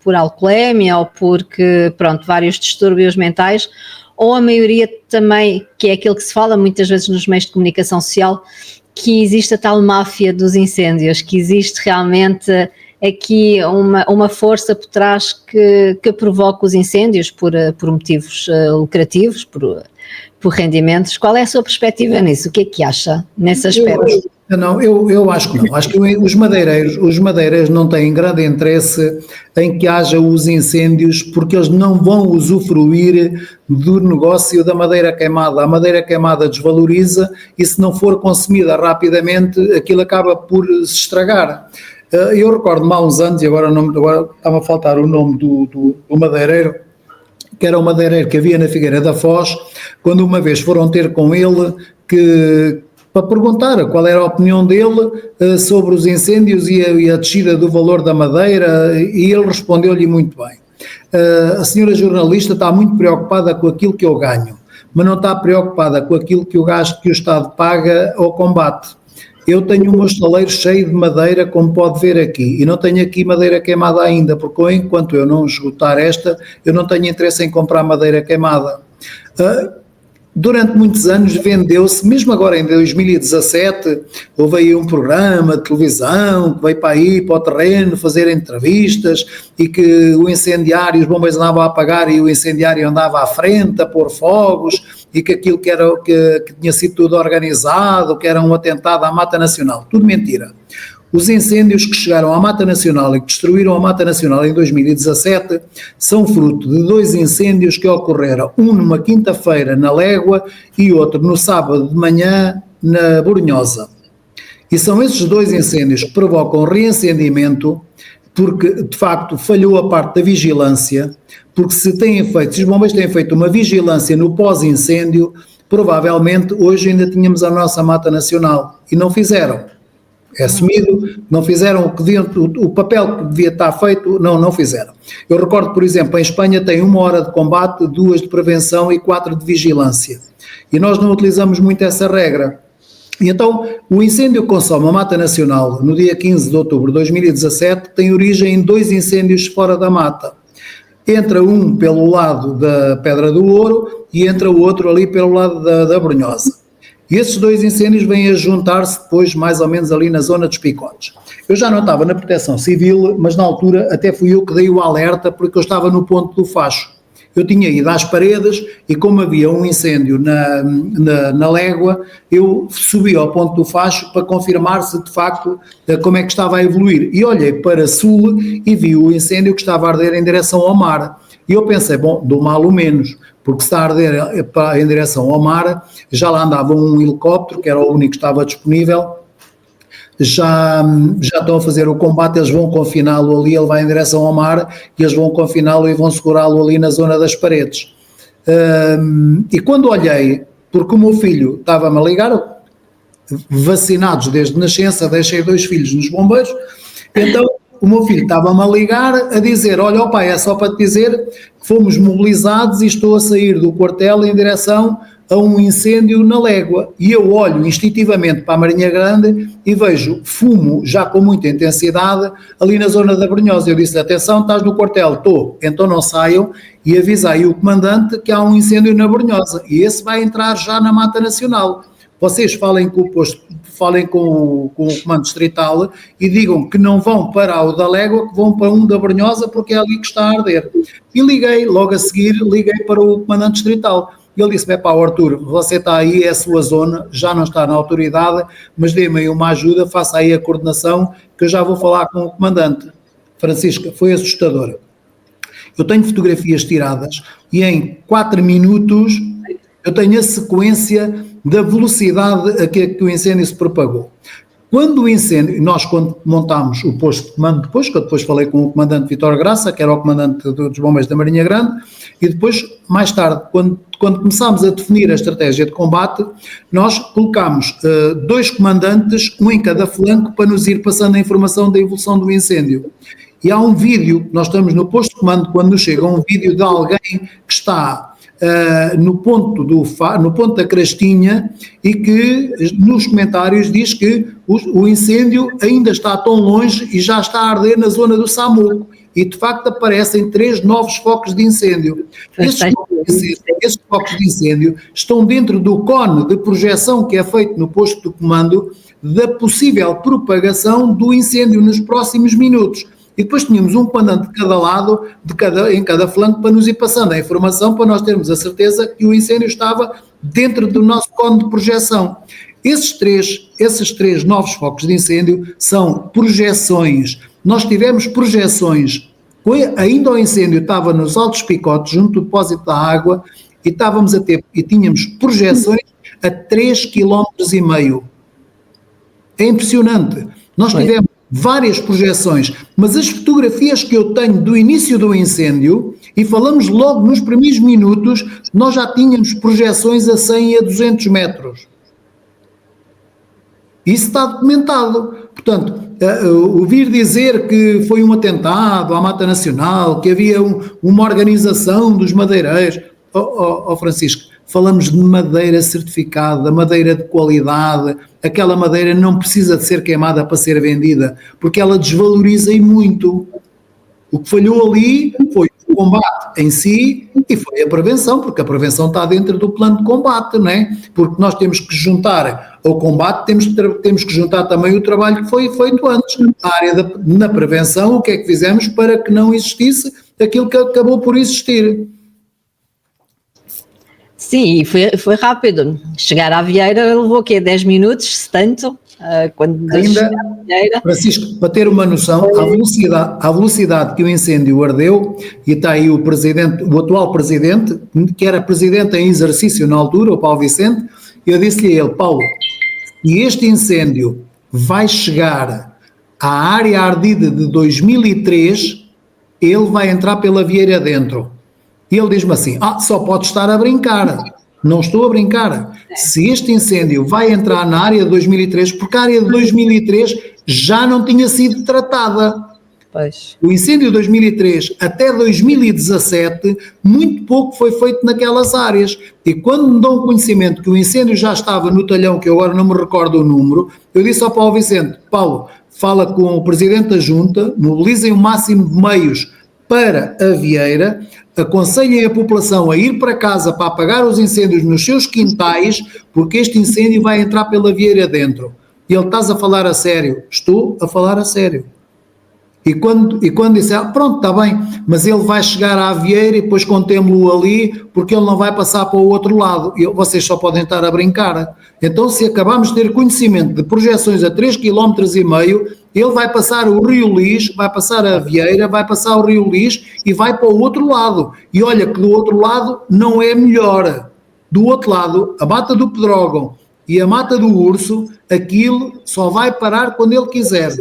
por alcoolemia ou porque, pronto, vários distúrbios mentais, ou a maioria também, que é aquilo que se fala muitas vezes nos meios de comunicação social, que existe a tal máfia dos incêndios, que existe realmente aqui uma força por trás que provoca os incêndios por motivos lucrativos, por rendimentos. Qual é a sua perspectiva nisso? O que é que acha nesse aspecto? Não, eu acho que não. Acho que os madeireiros não têm grande interesse em que haja os incêndios, porque eles não vão usufruir do negócio da madeira queimada. A madeira queimada desvaloriza e, se não for consumida rapidamente, aquilo acaba por se estragar. Eu recordo-me há uns anos, e agora está-me a faltar o nome do madeireiro, que era um madeireiro que havia na Figueira da Foz, quando uma vez foram ter com ele para perguntar qual era a opinião dele sobre os incêndios e a descida do valor da madeira, e ele respondeu-lhe muito bem. A senhora jornalista está muito preocupada com aquilo que eu ganho, mas não está preocupada com aquilo que eu gasto que o Estado paga ao combate. Eu tenho o meu estaleiro cheio de madeira, como pode ver aqui, e não tenho aqui madeira queimada ainda, porque enquanto eu não esgotar esta, eu não tenho interesse em comprar madeira queimada. Durante muitos anos vendeu-se, mesmo agora em 2017, houve aí um programa de televisão que veio para o terreno fazer entrevistas, e que o incendiário, os bombeiros andavam a apagar e o incendiário andava à frente a pôr fogos, e que aquilo que tinha sido tudo organizado, que era um atentado à Mata Nacional. Tudo mentira. Os incêndios que chegaram à Mata Nacional e que destruíram a Mata Nacional em 2017 são fruto de 2 incêndios que ocorreram, um numa quinta-feira na Légua e outro no sábado de manhã na Brunhosa. E são esses 2 incêndios que provocam reincendimento, porque de facto falhou a parte da vigilância, porque se os bombeiros têm feito uma vigilância no pós-incêndio, provavelmente hoje ainda tínhamos a nossa mata nacional, e não fizeram. É assumido, não fizeram o papel que devia estar feito, não fizeram. Eu recordo, por exemplo, em Espanha tem 1 hora de combate, 2 de prevenção e 4 de vigilância. E nós não utilizamos muito essa regra. E então, o incêndio que consome a mata nacional no dia 15 de outubro de 2017 tem origem em 2 incêndios fora da mata. Entra um pelo lado da Pedra do Ouro e entra o outro ali pelo lado da Brunhosa. E esses 2 incêndios vêm a juntar-se depois mais ou menos ali na zona dos Picotes. Eu já não estava na Proteção Civil, mas na altura até fui eu que dei o alerta porque eu estava no ponto do Facho. Eu tinha ido às Paredes e como havia um incêndio na Légua, eu subi ao ponto do Facho para confirmar se de facto como é que estava a evoluir. E olhei para sul e vi o incêndio que estava a arder em direção ao mar. E eu pensei, bom, do mal o menos, porque se está a arder em direção ao mar, já lá andava um helicóptero, que era o único que estava disponível, já estão a fazer o combate, eles vão confiná-lo ali, ele vai em direção ao mar, e eles vão confiná-lo e vão segurá-lo ali na zona das Paredes. E quando olhei, porque o meu filho estava-me a ligar, vacinados desde nascença, deixei 2 filhos nos bombeiros, então o meu filho estava-me a ligar a dizer, olha, ó pai, é só para te dizer que fomos mobilizados e estou a sair do quartel em direção a um incêndio na Légua. E eu olho instintivamente para a Marinha Grande e vejo fumo já com muita intensidade ali na zona da Brunhosa. Eu disse, atenção, estás no quartel? Estou, então não saiam, e avisei o comandante que há um incêndio na Brunhosa e esse vai entrar já na Mata Nacional. Vocês falem com o posto, falem com o comando distrital e digam que não vão para o da Légua, que vão para um da Brunhosa porque é ali que está a arder. E liguei, logo a seguir, liguei para o comandante distrital. E ele disse, pá, Arthur, você está aí, é a sua zona, já não está na autoridade, mas dê-me aí uma ajuda, faça aí a coordenação, que eu já vou falar com o comandante. Francisca, foi assustador. Eu tenho fotografias tiradas e em 4 minutos eu tenho a sequência da velocidade a que o incêndio se propagou. Quando o incêndio, nós quando montámos o posto de comando depois, que eu depois falei com o comandante Vítor Graça, que era o comandante dos bombeiros da Marinha Grande, e depois, mais tarde, quando começámos a definir a estratégia de combate, nós colocámos 2 comandantes, um em cada flanco, para nos ir passando a informação da evolução do incêndio. E há um vídeo, nós estamos no posto de comando, quando nos chega um vídeo de alguém que está no ponto da Crastinha e que nos comentários diz que o incêndio ainda está tão longe e já está a arder na zona do Samuco e de facto aparecem 3 novos focos de incêndio. Esses focos de incêndio estão dentro do cone de projeção que é feito no posto de comando da possível propagação do incêndio nos próximos minutos. E depois tínhamos um comandante de cada lado, em cada flanco, para nos ir passando a informação, para nós termos a certeza que o incêndio estava dentro do nosso cone de projeção. Esses três novos focos de incêndio são projeções. Nós tivemos projeções, ainda o incêndio estava nos Altos Picotes, junto do depósito da água, e tínhamos projeções a 3,5 km. É impressionante. Nós tivemos várias projeções, mas as fotografias que eu tenho do início do incêndio, e falamos logo nos primeiros minutos, nós já tínhamos projeções a 100 e a 200 metros. Isso está documentado. Portanto, ouvir dizer que foi um atentado à Mata Nacional, que havia uma organização dos madeireiros, Francisco, falamos de madeira certificada, madeira de qualidade, aquela madeira não precisa de ser queimada para ser vendida, porque ela desvaloriza e muito. O que falhou ali foi o combate em si e foi a prevenção, porque a prevenção está dentro do plano de combate, não é? Porque nós temos que juntar ao combate, temos que juntar também o trabalho que foi feito antes. Na prevenção, o que é que fizemos para que não existisse aquilo que acabou por existir? Sim, e foi rápido. Chegar à Vieira levou o quê? 10 minutos, se tanto? Ainda, Francisco, para ter uma noção, a velocidade que o incêndio ardeu, e está aí o atual presidente, que era presidente em exercício na altura, o Paulo Vicente, eu disse-lhe a ele, Paulo, e este incêndio vai chegar à área ardida de 2003, ele vai entrar pela vieira dentro. E ele diz-me assim, só pode estar a brincar. Não estou a brincar. Se este incêndio vai entrar na área de 2003, porque a área de 2003 já não tinha sido tratada. Pois. O incêndio de 2003 até 2017, muito pouco foi feito naquelas áreas. E quando me dão conhecimento que o incêndio já estava no talhão, que eu agora não me recordo o número, eu disse ao Paulo Vicente, Paulo, fala com o Presidente da Junta, mobilizem o máximo de meios para a Vieira, aconselhem a população a ir para casa para apagar os incêndios nos seus quintais, porque este incêndio vai entrar pela Vieira dentro. E ele, estás a falar a sério? Estou a falar a sério. E quando disse, pronto, está bem, mas ele vai chegar à Vieira e depois contemplo-o ali, porque ele não vai passar para o outro lado. E vocês só podem estar a brincar. Então, se acabarmos de ter conhecimento de projeções a 3,5 km, ele vai passar o Rio Lis, vai passar a Vieira, vai passar o Rio Lis e vai para o outro lado. E olha que do outro lado não é melhor. Do outro lado, a Mata do Pedrógão e a Mata do Urso, aquilo só vai parar quando ele quiser.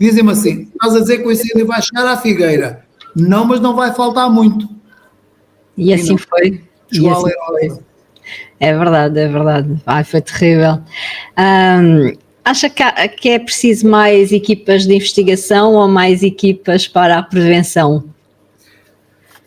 Dizem-me assim, estás a dizer que o incêndio vai chegar à Figueira? Não, mas não vai faltar muito. E assim foi. E assim foi. É verdade. Ai, foi terrível. Acha que é preciso mais equipas de investigação ou mais equipas para a prevenção?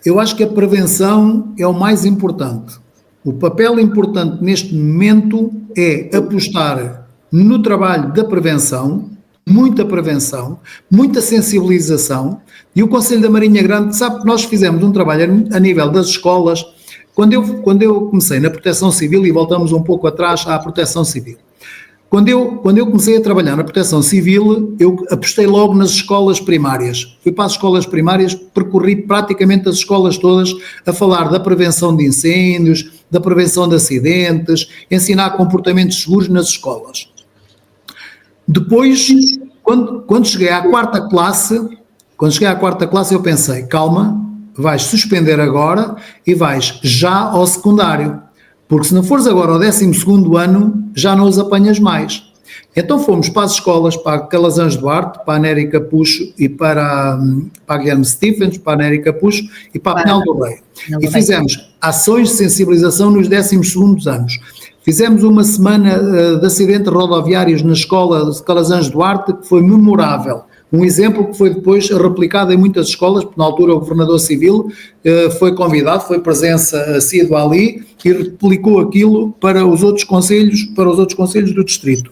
Eu acho que a prevenção é o mais importante. O papel importante neste momento é apostar no trabalho da prevenção, muita sensibilização, e o Conselho da Marinha Grande, sabe que nós fizemos um trabalho a nível das escolas, quando eu comecei na Proteção Civil, e voltamos um pouco atrás à Proteção Civil, quando eu comecei a trabalhar na Proteção Civil, eu apostei logo nas escolas primárias, fui para as escolas primárias, percorri praticamente as escolas todas a falar da prevenção de incêndios, da prevenção de acidentes, ensinar comportamentos seguros nas escolas. Depois, quando cheguei à quarta classe, eu pensei, calma, vais suspender agora e vais já ao secundário, porque se não fores agora ao 12º ano, já não os apanhas mais. Então fomos para as escolas, para a Calazans Duarte, para a Nery Capucho e para a Guilherme Stephens, para a Nery Capucho e para a Penal do Rei. E fizemos ações de sensibilização nos 12º anos. Fizemos uma semana de acidentes rodoviários na escola de Calazans Duarte, que foi memorável. Um exemplo que foi depois replicado em muitas escolas, porque na altura o governador civil foi convidado, foi presença assídua ali e replicou aquilo para os outros concelhos do distrito.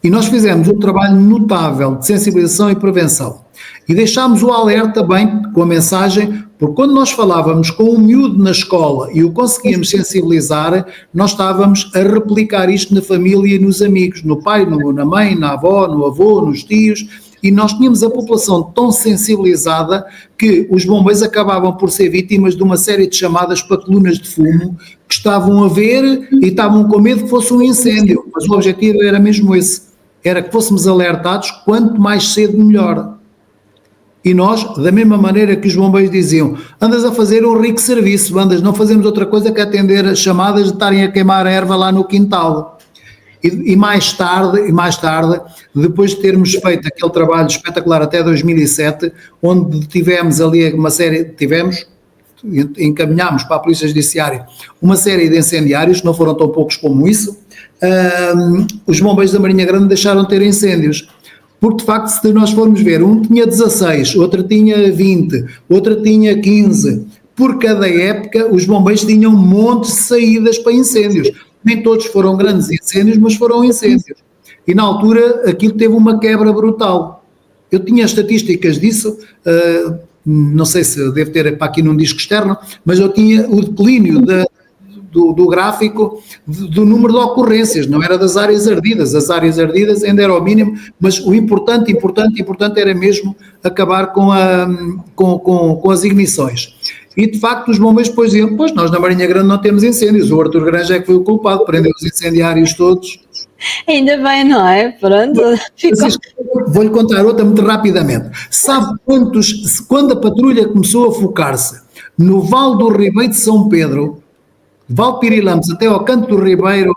E nós fizemos um trabalho notável de sensibilização e prevenção. E deixámos o alerta bem com a mensagem, porque quando nós falávamos com um miúdo na escola e o conseguíamos sensibilizar, nós estávamos a replicar isto na família e nos amigos, no pai, na mãe, na avó, no avô, nos tios, e nós tínhamos a população tão sensibilizada que os bombeiros acabavam por ser vítimas de uma série de chamadas para colunas de fumo que estavam a ver e estavam com medo que fosse um incêndio, mas o objetivo era mesmo esse, era que fôssemos alertados quanto mais cedo melhor. E nós, da mesma maneira que os bombeiros diziam, andas a fazer um rico serviço, não fazemos outra coisa que atender as chamadas de estarem a queimar a erva lá no quintal. E mais tarde, depois de termos feito aquele trabalho espetacular até 2007, onde tivemos ali encaminhámos para a Polícia Judiciária uma série de incendiários, não foram tão poucos como isso, os bombeiros da Marinha Grande deixaram de ter incêndios. Porque, de facto, se nós formos ver, um tinha 16, outro tinha 20, outro tinha 15. Por cada época, os bombeiros tinham um monte de saídas para incêndios. Nem todos foram grandes incêndios, mas foram incêndios. E, na altura, aquilo teve uma quebra brutal. Eu tinha estatísticas disso, não sei se devo ter para aqui num disco externo, mas eu tinha o declínio do gráfico do número de ocorrências, não era das áreas ardidas, as áreas ardidas ainda era o mínimo, mas o importante era mesmo acabar com as ignições. E de facto os bombeiros depois diziam, pois nós na Marinha Grande não temos incêndios, o Artur Granja é que foi o culpado, prendeu os incendiários todos. Ainda bem, não é? Pronto. Vou-lhe contar outra muito rapidamente. Sabe quando a patrulha começou a focar-se no Vale do Ribeiro de São Pedro, Valpirilampos até ao Canto do Ribeiro,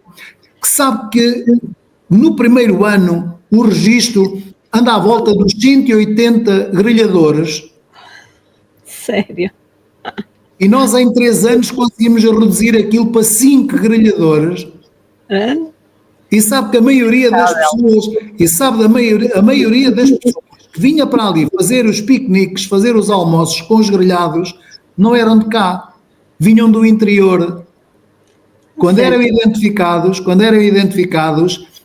que sabe que no primeiro ano o registro anda à volta dos 180 grelhadores. Sério? E nós em 3 anos conseguimos reduzir aquilo para 5 grelhadores. E sabe que a maioria das pessoas, a maioria das pessoas que vinha para ali fazer os piqueniques, fazer os almoços com os grelhados, não eram de cá, vinham do interior. Quando eram identificados,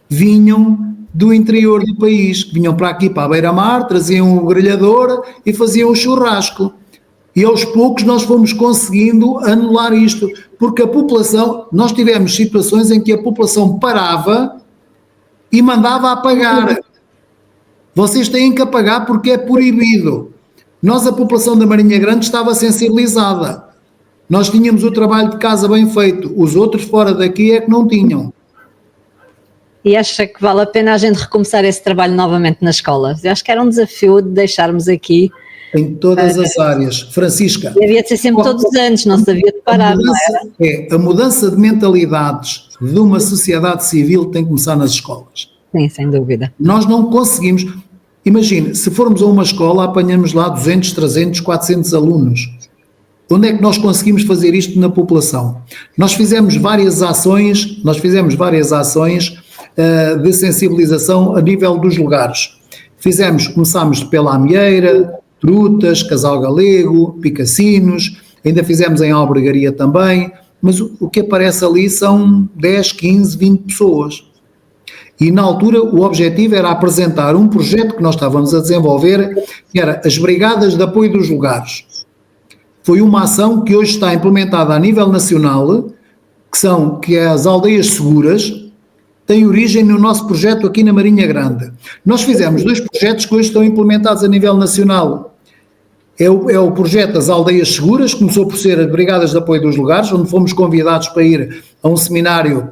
vinham do interior do país, vinham para aqui, para a beira-mar, traziam o grelhador e faziam o churrasco. E aos poucos nós fomos conseguindo anular isto, porque a população, nós tivemos situações em que a população parava e mandava apagar. Vocês têm que apagar porque é proibido. Nós, a população da Marinha Grande, estava sensibilizada. Nós tínhamos o trabalho de casa bem feito, os outros fora daqui é que não tinham. E acha que vale a pena a gente recomeçar esse trabalho novamente nas escolas? Eu acho que era um desafio de deixarmos aqui. Em todas as áreas. Francisca. Devia de ser sempre todos os anos, não se devia de parar, não era? A mudança de mentalidades de uma sociedade civil tem que começar nas escolas. Sim, sem dúvida. Nós não conseguimos, imagine, se formos a uma escola apanhamos lá 200, 300, 400 alunos. Onde é que nós conseguimos fazer isto na população? Nós fizemos várias ações de sensibilização a nível dos lugares. Começámos pela Amieira, Trutas, Casal Galego, Picassinos, ainda fizemos em Albergaria também, mas o que aparece ali são 10, 15, 20 pessoas. E na altura o objetivo era apresentar um projeto que nós estávamos a desenvolver, que era as Brigadas de Apoio dos Lugares. Foi uma ação que hoje está implementada a nível nacional, que é as aldeias seguras, tem origem no nosso projeto aqui na Marinha Grande. Nós fizemos 2 projetos que hoje estão implementados a nível nacional. É o projeto das Aldeias Seguras, começou por ser as Brigadas de Apoio dos Lugares, onde fomos convidados para ir a um seminário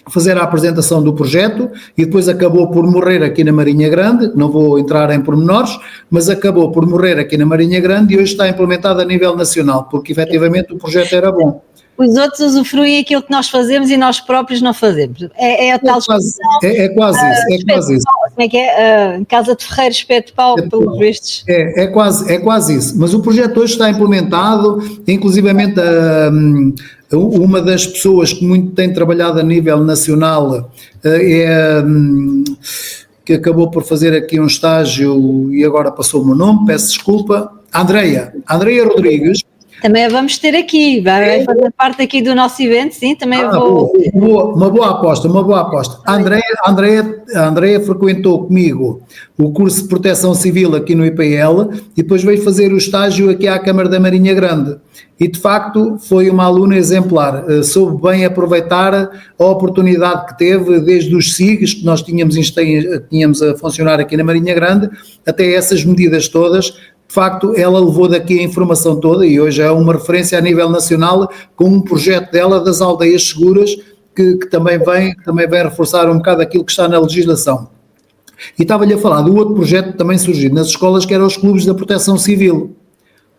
fazer a apresentação do projeto e depois acabou por morrer aqui na Marinha Grande, não vou entrar em pormenores, mas acabou por morrer aqui na Marinha Grande e hoje está implementado a nível nacional, porque efetivamente o projeto era bom. Os outros usufruem aquilo que nós fazemos e nós próprios não fazemos. É a tal expressão. É quase isso. Como é que é? Casa de Ferreiro, espeto de pau, pelos vistos. É quase isso. Mas o projeto hoje está implementado, inclusivamente uma das pessoas que muito tem trabalhado a nível nacional que acabou por fazer aqui um estágio e agora passou o meu nome, peço desculpa, Andreia Rodrigues. Também a vamos ter aqui, vai fazer parte aqui do nosso evento, sim, também vou... Uma boa aposta. A Andreia frequentou comigo o curso de Proteção Civil aqui no IPL e depois veio fazer o estágio aqui à Câmara da Marinha Grande e de facto foi uma aluna exemplar, soube bem aproveitar a oportunidade que teve desde os SIGs que nós tínhamos a funcionar aqui na Marinha Grande até essas medidas todas. De facto, ela levou daqui a informação toda e hoje é uma referência a nível nacional com um projeto dela das aldeias seguras que também vem reforçar um bocado aquilo que está na legislação. E estava-lhe a falar do outro projeto que também surgiu nas escolas, que eram os clubes da proteção civil.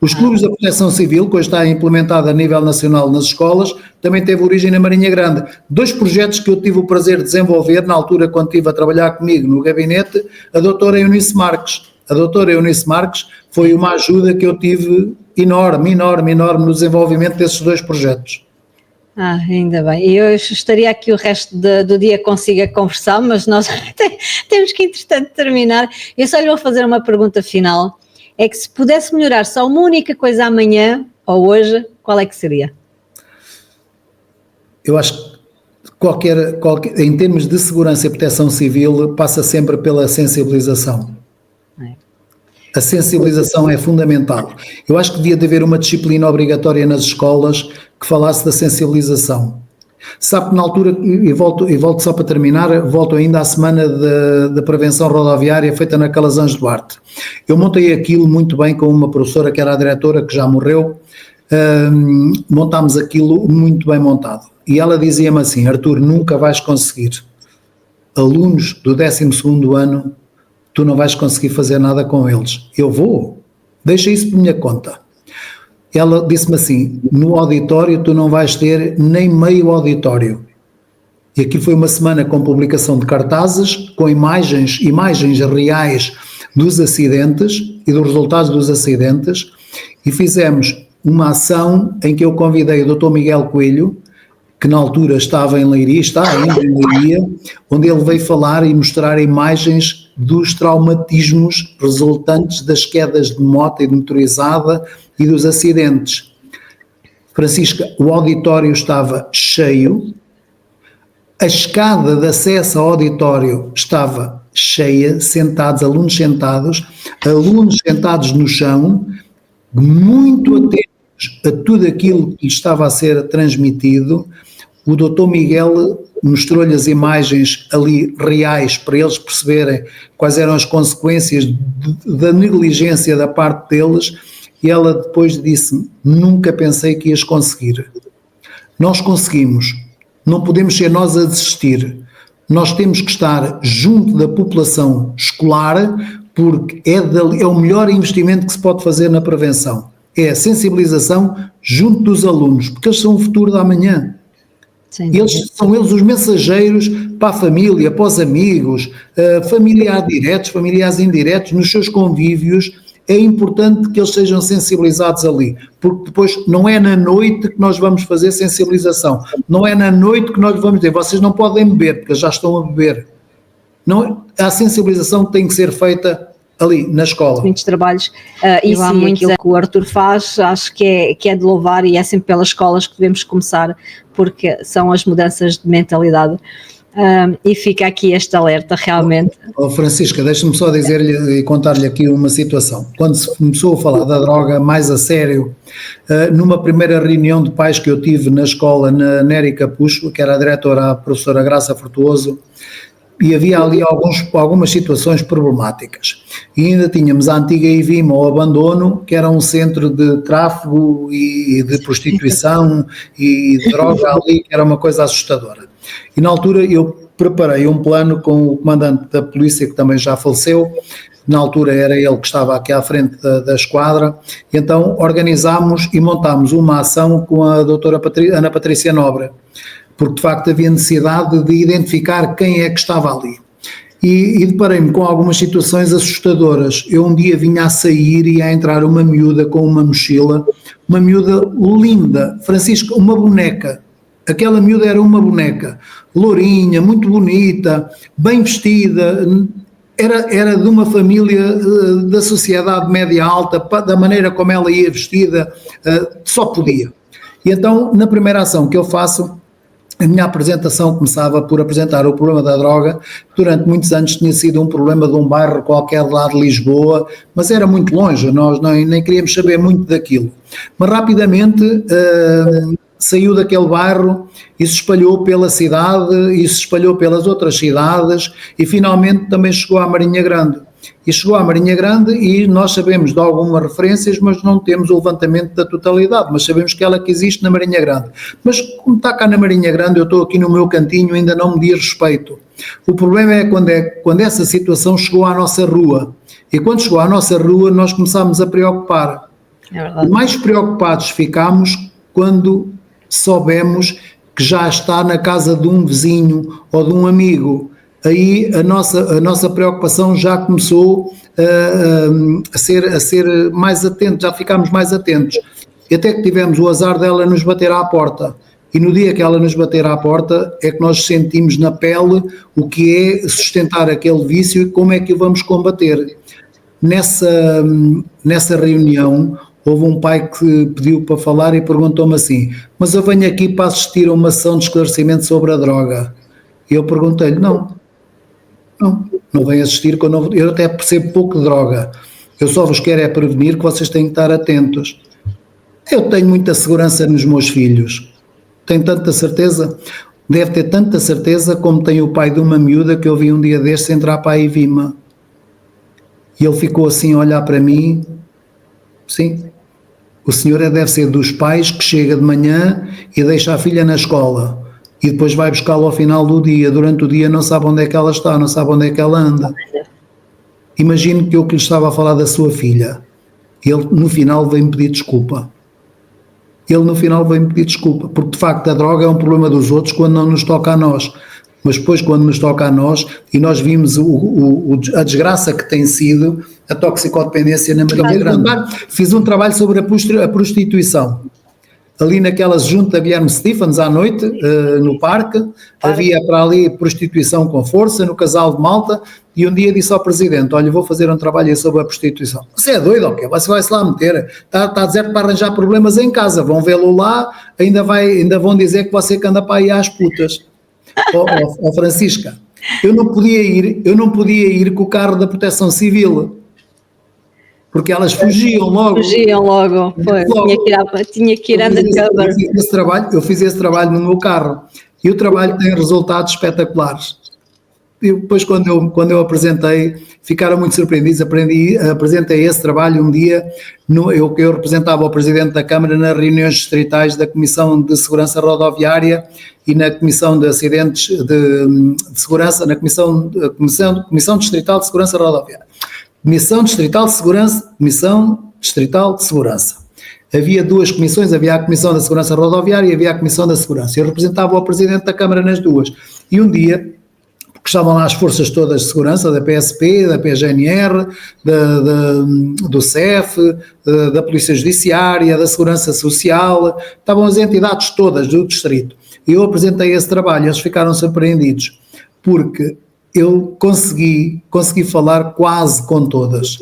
Os clubes da proteção civil, que hoje está implementado a nível nacional nas escolas, também teve origem na Marinha Grande. 2 projetos que eu tive o prazer de desenvolver na altura quando estive a trabalhar comigo no gabinete, a doutora Eunice Marques. A doutora Eunice Marques foi uma ajuda que eu tive enorme no desenvolvimento desses 2 projetos. Ainda bem. E eu estaria aqui o resto do dia consigo a conversar, mas nós temos que, entretanto, terminar. Eu só lhe vou fazer uma pergunta final. É que se pudesse melhorar só uma única coisa amanhã ou hoje, qual é que seria? Eu acho que em termos de segurança e proteção civil passa sempre pela sensibilização. A sensibilização é fundamental. Eu acho que devia de haver uma disciplina obrigatória nas escolas que falasse da sensibilização. Sabe que na altura, e volto só para terminar, volto ainda à semana da prevenção rodoviária feita na Calazans Duarte. Eu montei aquilo muito bem com uma professora que era a diretora, que já morreu, montámos aquilo muito bem montado. E ela dizia-me assim: Artur, nunca vais conseguir. Alunos do 12º ano, tu não vais conseguir fazer nada com eles. Eu vou, deixa isso por minha conta. Ela disse-me assim: no auditório tu não vais ter nem meio auditório. E aqui foi uma semana com publicação de cartazes, com imagens reais dos acidentes e dos resultados dos acidentes, e fizemos uma ação em que eu convidei o Dr. Miguel Coelho, que na altura estava em Leiria, está ainda em Leiria, onde ele veio falar e mostrar imagens dos traumatismos resultantes das quedas de moto e de motorizada e dos acidentes. Francisca, o auditório estava cheio, a escada de acesso ao auditório estava cheia, alunos sentados no chão, muito atentos a tudo aquilo que estava a ser transmitido. O Dr. Miguel mostrou-lhe as imagens ali reais para eles perceberem quais eram as consequências da negligência da parte deles, e ela depois disse: nunca pensei que ias conseguir. Nós conseguimos. Não podemos ser nós a desistir. Nós temos que estar junto da população escolar, porque é o melhor investimento que se pode fazer na prevenção. É a sensibilização junto dos alunos, porque eles são o futuro da amanhã. São eles os mensageiros para a família, para os amigos, familiares diretos, familiares indiretos, nos seus convívios. É importante que eles sejam sensibilizados ali, porque depois não é na noite que nós vamos fazer sensibilização, não é na noite que nós vamos dizer, vocês não podem beber, porque já estão a beber. Não, a sensibilização tem que ser feita ali, na escola. Muitos trabalhos, e sim, aquilo que o Arthur faz, acho que é de louvar, e é sempre pelas escolas que devemos começar, porque são as mudanças de mentalidade. E fica aqui este alerta realmente. Francisca, deixa-me só dizer-lhe e contar-lhe aqui uma situação. Quando se começou a falar da droga mais a sério, numa primeira reunião de pais que eu tive na escola, na Nery Capucho, que era a diretora, a professora Graça Frutuoso, e havia ali algumas situações problemáticas. E ainda tínhamos a antiga IVIMA, ou abandono, que era um centro de tráfego e de prostituição e de droga ali, que era uma coisa assustadora. E na altura eu preparei um plano com o comandante da polícia, que também já faleceu. Na altura era ele que estava aqui à frente da esquadra, e então organizámos e montámos uma ação com a doutora Ana Patrícia Nobre, porque de facto havia necessidade de identificar quem é que estava ali. E deparei-me com algumas situações assustadoras. Eu um dia vinha a sair e a entrar uma miúda com uma mochila, uma miúda linda, Francisca, uma boneca. Aquela miúda era uma boneca, lourinha, muito bonita, bem vestida, era de uma família da sociedade média-alta, da maneira como ela ia vestida, só podia. E então, na primeira ação que eu faço, a minha apresentação começava por apresentar o problema da droga. Durante muitos anos tinha sido um problema de um bairro qualquer lá de Lisboa, mas era muito longe, nós nem queríamos saber muito daquilo. Mas rapidamente saiu daquele bairro e se espalhou pela cidade e se espalhou pelas outras cidades e finalmente também chegou à Marinha Grande. E chegou à Marinha Grande e nós sabemos de algumas referências, mas não temos o levantamento da totalidade, mas sabemos que ela que existe na Marinha Grande. Mas como está cá na Marinha Grande, eu estou aqui no meu cantinho, ainda não me diz respeito. O problema é quando essa situação chegou à nossa rua. E quando chegou à nossa rua, nós começámos a preocupar. E mais preocupados ficámos quando soubemos que já está na casa de um vizinho ou de um amigo. Aí a nossa preocupação já começou a ser mais atento, já ficámos mais atentos. E até que tivemos o azar dela nos bater à porta. E no dia que ela nos bater à porta é que nós sentimos na pele o que é sustentar aquele vício e como é que o vamos combater. Nessa reunião houve um pai que pediu para falar e perguntou-me assim: mas eu venho aqui para assistir a uma sessão de esclarecimento sobre a droga. E eu perguntei-lhe: não venho assistir, eu até percebo pouco de droga, eu só vos quero é prevenir que vocês têm que estar atentos. Eu tenho muita segurança nos meus filhos, tenho tanta certeza, deve ter tanta certeza como tem o pai de uma miúda que eu vi um dia destes entrar para a IVIMA. E ele ficou assim a olhar para mim. Sim, o senhor deve ser dos pais que chega de manhã e deixa a filha na escola e depois vai buscá-la ao final do dia, durante o dia não sabe onde é que ela está, não sabe onde é que ela anda. Imagino que eu que lhe estava a falar da sua filha, ele no final veio-me pedir desculpa. ele no final veio-me pedir desculpa, porque de facto a droga é um problema dos outros quando não nos toca a nós. Mas depois quando nos toca a nós, e nós vimos a desgraça que tem sido a toxicodependência na Marinha Grande. Fiz um trabalho sobre a prostituição. Ali naquelas juntas da Guilherme Stephens à noite, no parque, havia para ali prostituição com força, no Casal de Malta, e um dia disse ao Presidente, olha, vou fazer um trabalho sobre a prostituição. Você é doido, ok? Você vai-se lá meter, está deserto para arranjar problemas em casa, vão vê-lo lá, ainda vão dizer que você que anda para aí às putas. Francisca, eu não podia ir com o carro da Proteção Civil, porque elas fugiam logo. Tinha que ir undercover. Eu fiz esse trabalho no meu carro e o trabalho tem resultados espetaculares. E depois quando eu apresentei, ficaram muito surpreendidos, apresentei esse trabalho um dia, eu representava o Presidente da Câmara nas reuniões distritais da Comissão de Segurança Rodoviária e na Comissão de Acidentes de Segurança, na Comissão Distrital de Segurança Rodoviária. Comissão Distrital de Segurança. Havia duas comissões, havia a Comissão da Segurança Rodoviária e havia a Comissão da Segurança. Eu representava o Presidente da Câmara nas duas. E um dia, porque estavam lá as forças todas de segurança, da PSP, da PGNR, do CEF, da Polícia Judiciária, da Segurança Social, estavam as entidades todas do distrito. E eu apresentei esse trabalho, eles ficaram surpreendidos, porque eu consegui falar quase com todas.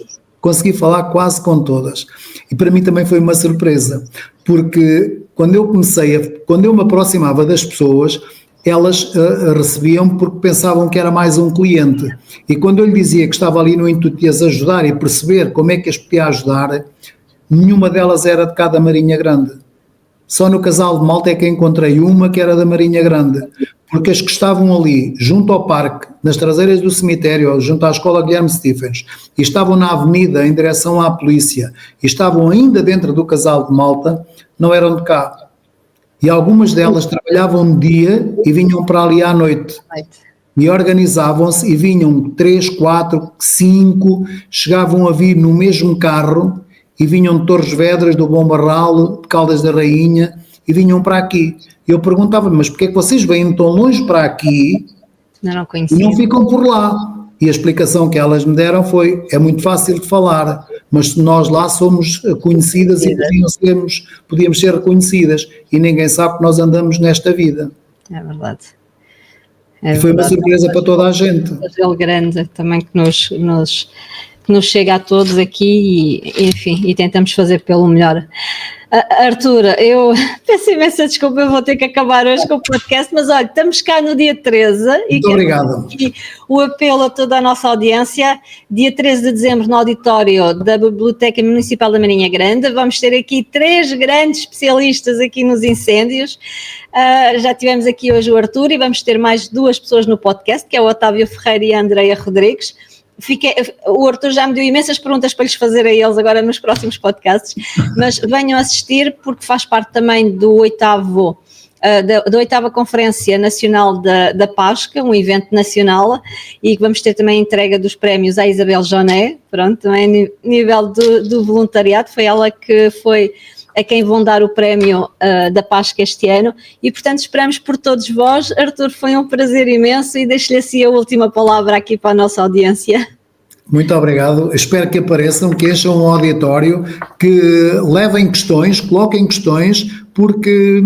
E para mim também foi uma surpresa, porque quando eu me aproximava das pessoas, elas recebiam porque pensavam que era mais um cliente. E quando eu lhe dizia que estava ali no intuito de as ajudar e perceber como é que as podia ajudar, nenhuma delas era de cá da Marinha Grande. Só no Casal de Malta é que encontrei uma que era da Marinha Grande. Porque as que estavam ali, junto ao parque, nas traseiras do cemitério, junto à escola Guilherme Stephens, e estavam na avenida em direção à polícia, e estavam ainda dentro do Casal de Malta, não eram de cá. E algumas delas trabalhavam no dia e vinham para ali à noite. E organizavam-se e vinham 3, 4, 5, chegavam a vir no mesmo carro e vinham de Torres Vedras, do Bom Barral, de Caldas da Rainha, e vinham para aqui. Eu perguntava-me, mas porquê é que vocês vêm tão longe para aqui e não ficam por lá? E a explicação que elas me deram foi, é muito fácil de falar, mas nós lá somos conhecidas e podíamos ser reconhecidas e ninguém sabe que nós andamos nesta vida. É verdade. E foi uma surpresa para toda a gente. Um grande também que nos chega a todos aqui e, enfim, e tentamos fazer pelo melhor. Arthur, eu peço imensa desculpa, eu vou ter que acabar hoje com o podcast, mas olha, estamos cá no dia 13 Muito obrigado. E o apelo a toda a nossa audiência, dia 13 de dezembro no auditório da Biblioteca Municipal da Marinha Grande, vamos ter aqui 3 grandes especialistas aqui nos incêndios, já tivemos aqui hoje o Arthur e vamos ter mais 2 pessoas no podcast, que é o Otávio Ferreira e a Andreia Rodrigues. O Arthur já me deu imensas perguntas para lhes fazer a eles agora nos próximos podcasts, mas venham assistir porque faz parte também da 8ª Conferência Nacional da Pasca, um evento nacional, e vamos ter também a entrega dos prémios à Isabel Joné, pronto, também a nível do voluntariado, foi ela que foi a quem vão dar o prémio da Pasca este ano, e portanto esperamos por todos vós. Arthur, foi um prazer imenso e deixo-lhe assim a última palavra aqui para a nossa audiência. Muito obrigado, espero que apareçam, que encham um auditório, que levem questões, coloquem questões, porque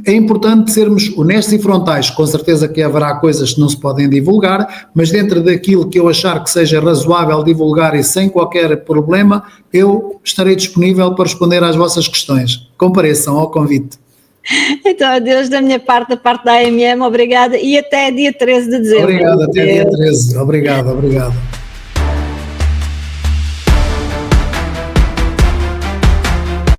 é importante sermos honestos e frontais. Com certeza que haverá coisas que não se podem divulgar, mas dentro daquilo que eu achar que seja razoável divulgar e sem qualquer problema, eu estarei disponível para responder às vossas questões. Compareçam ao convite. Então, adeus da minha parte, da parte da AMM, obrigada e até dia 13 de dezembro. Obrigado, até dia 13. Obrigado.